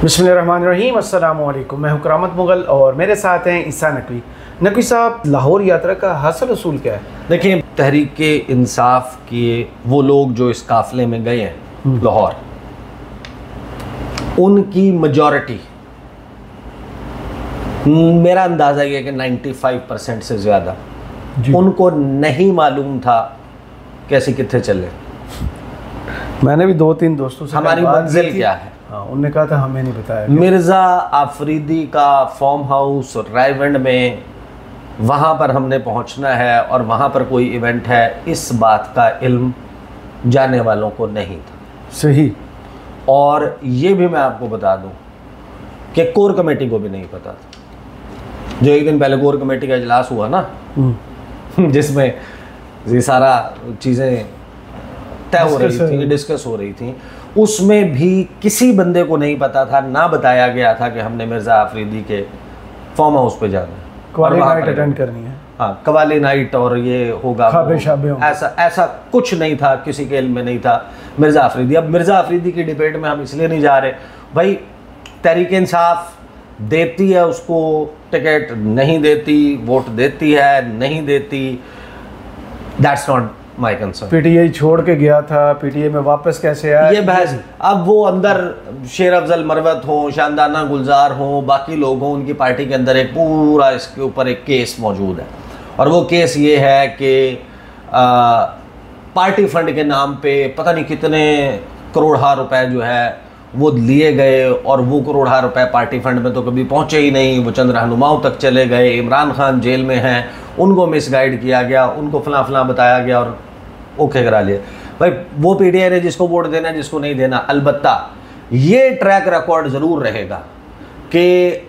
बिस्मिल्लाहिर्रहमानिर्रहीम। अस्सलाम वालेकुम। मैं हूं करामत मुगल और मेरे साथ हैं ईसा नकवी। नकवी साहब, लाहौर यात्रा का हासिल रसूल क्या है? देखिए, तहरीक इंसाफ के वो लोग जो इस काफ़िले में गए हैं लाहौर, उनकी मेजॉरिटी, मेरा अंदाज़ा ये है कि 95% से ज़्यादा उनको नहीं मालूम था कैसे कितने चले। मैंने भी 2-3 दोस्तों से हमारी मंजिल क्या है, हाँ, उनने कहा था हमें नहीं बताया। मिर्ज़ा आफरीदी का फार्म हाउस रायवंड में, वहाँ पर हमने पहुँचना है और वहाँ पर कोई इवेंट है, इस बात का इल्म जाने वालों को नहीं था। सही। और ये भी मैं आपको बता दूं कि कोर कमेटी को भी नहीं पता था। जो एक दिन पहले कोर कमेटी का इजलास हुआ ना, जिसमें ये सारा चीज़ें तय हो रही थी, डिस्कस हो रही थी, उसमें भी किसी बंदे को नहीं पता था, ना बताया गया था कि हमने मिर्ज़ा आफरीदी के फार्म हाउस पे जाना है, कवाली नाइट अटेंड करनी है। हाँ, कवाली नाइट और ये होगा, ऐसा कुछ नहीं था, किसी के इल्म में नहीं था मिर्ज़ा आफरीदी। अब मिर्ज़ा आफरीदी की डिबेट में हम इसलिए नहीं जा रहे, भाई तहरीक इंसाफ देती है उसको टिकट, नहीं देती, वोट देती है, नहीं देती, that's not my concern. PTI छोड़ के गया था, पीटीआई में वापस कैसे आया, ये बहस। अब वो अंदर शेर अफजल मरवत हो, शानदाना गुलजार हो, बाकी लोग हों, उनकी पार्टी के अंदर एक पूरा इसके ऊपर एक केस मौजूद है, और वो केस ये है कि पार्टी फंड के नाम पे पता नहीं कितने करोड़ रुपए जो है वो लिए गए, और वो करोड़ रुपए पार्टी फंड में तो कभी पहुंचे ही नहीं, वो चंद रहनुमाओं तक चले गए। इमरान खान जेल में हैं, उनको मिसगाइड किया गया, उनको फलां बताया गया और ओके करा लिया। भाई वो पीटीआई ने जिसको वोट देना है, जिसको नहीं देना, अलबत्ता ये ट्रैक रिकॉर्ड ज़रूर रहेगा कि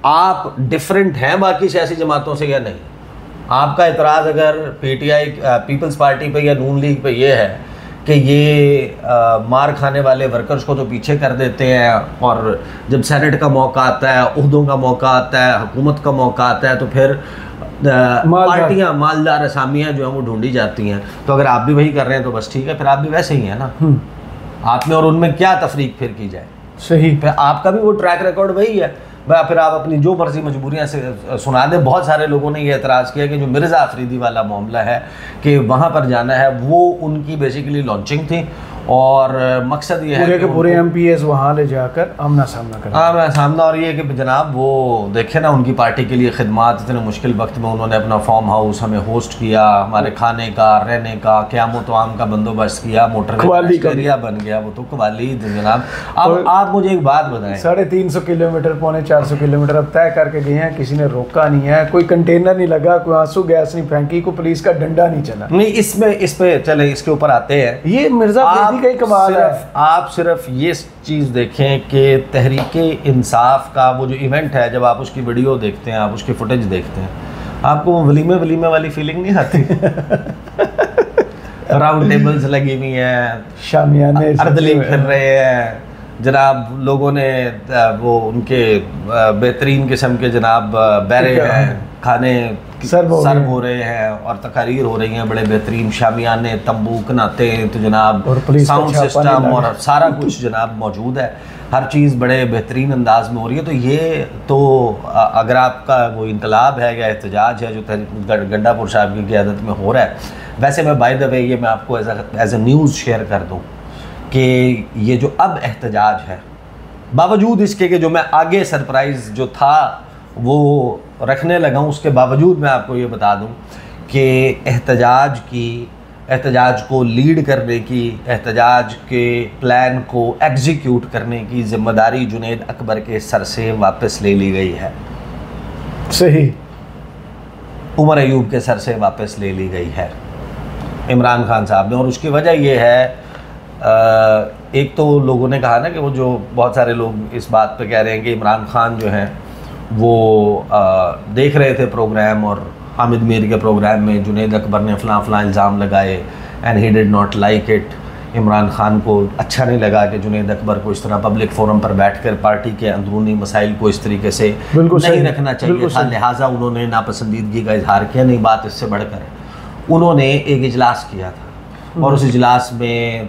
आप डिफरेंट हैं बाकी सियासी जमातों से या नहीं। आपका इतराज़ अगर पीटीआई, पीपल्स पार्टी पे या नून लीग पे ये है कि ये मार खाने वाले वर्कर्स को तो पीछे कर देते हैं, और जब सेनेट का मौका आता है, उहदों का मौका आता है, हुकूमत का मौका आता है, तो फिर पार्टियां, मालदार असामियाँ जो हैं वो ढूंढी जाती हैं। तो अगर आप भी वही कर रहे हैं तो बस ठीक है, फिर आप भी वैसे ही हैं ना। आप में और उनमें क्या तफरीक फिर की जाए। सही। फिर आपका भी वो ट्रैक रिकॉर्ड वही है, फिर आप अपनी जो मर्जी मजबूरियाँ से सुना दें। बहुत सारे लोगों ने ये एतराज़ किया कि जो मिर्ज़ा आफरीदी वाला मामला है कि वहाँ पर जाना है, वो उनकी बेसिकली लॉन्चिंग थी, और मकसद ये है कि पूरे MPs वहाँ ले जाकर आमना सामना करें। आमना सामना, और ये कि जनाब वो देखे ना, उनकी पार्टी के लिए खिदमात, इतने मुश्किल वक्त में उन्होंने अपना फार्म हाउस हमें होस्ट किया, हमारे खाने का, रहने का, क़याम तो आम का बंदोबस्त किया, मोटर एरिया बन गया, वो तो कवाली जनाब। अब आप मुझे एक बात बताएं, 350 किलोमीटर, 450 किलोमीटर अब तय करके गए हैं, किसी ने रोका नहीं है, कोई कंटेनर नहीं लगा, कोई आंसू गैस नहीं फेंकी, कोई पुलिस का डंडा नहीं चला। नहीं, इस पे चले, इसके ऊपर आते हैं। ये मिर्ज़ा आफरीदी का ही कमाल है। आप सिर्फ ये चीज़ देखें कि तहरीक इंसाफ का वो जो इवेंट है, जब आप उसकी वीडियो देखते हैं, आप उसकी फुटेज देखते हैं, आपको वलीमे वाली फीलिंग नहीं आती? राउंड टेबल्स लगी हुई हैं, शामियाने अर्दली फिर रहे हैं जनाब, लोगों ने वो उनके बेहतरीन किस्म के जनाब बैरे हैं, खाने सर्व हो रहे हैं, और तकारीर हो रही हैं, बड़े बेहतरीन शामियाने, तंबू, कनाते, तो जनाब साउंड सिस्टम और सारा कुछ जनाब मौजूद है, हर चीज़ बड़े बेहतरीन अंदाज में हो रही है। तो ये तो अगर आपका वो इंकलाब है या एहतजाज है जो गंडापुर साहब की क़यादत में हो रहा है, वैसे मैं बाय द वे ये मैं आपको एज ए न्यूज़ शेयर कर दूँ कि ये जो अब एहतजाज है, बावजूद इसके कि जो मैं आगे सरप्राइज़ जो था वो रखने लगा हूँ, उसके बावजूद मैं आपको ये बता दूँ कि एहतजाज को लीड करने की, एहतजाज के प्लान को एग्जीक्यूट करने की ज़िम्मेदारी जुनैद अकबर के सर से वापस ले ली गई है। सही। उमर अयूब के सर से वापस ले ली गई है इमरान खान साहब ने, और उसकी वजह ये है, एक तो लोगों ने कहा ना कि वो जो बहुत सारे लोग इस बात पे कह रहे हैं कि इमरान खान जो हैं वो देख रहे थे प्रोग्राम, और हामिद मीर के प्रोग्राम में जुनैद अकबर ने फलां इल्ज़ाम लगाए, and he did not like it. Imran Khan को अच्छा नहीं लगा कि जुनैद अकबर को इस तरह पब्लिक फोरम पर बैठकर पार्टी के अंदरूनी मसाइल को इस तरीके से नहीं रखना चाहिए था, लिहाजा उन्होंने नापसंदीदगी का इजहार किया। नहीं, बात इससे बढ़कर उन्होंने एक इजलास किया था, और उस इजलास में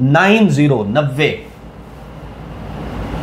90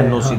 NOC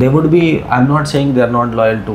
they would be, I'm not saying they are not loyal to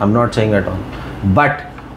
I'm not saying at all, but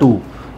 2،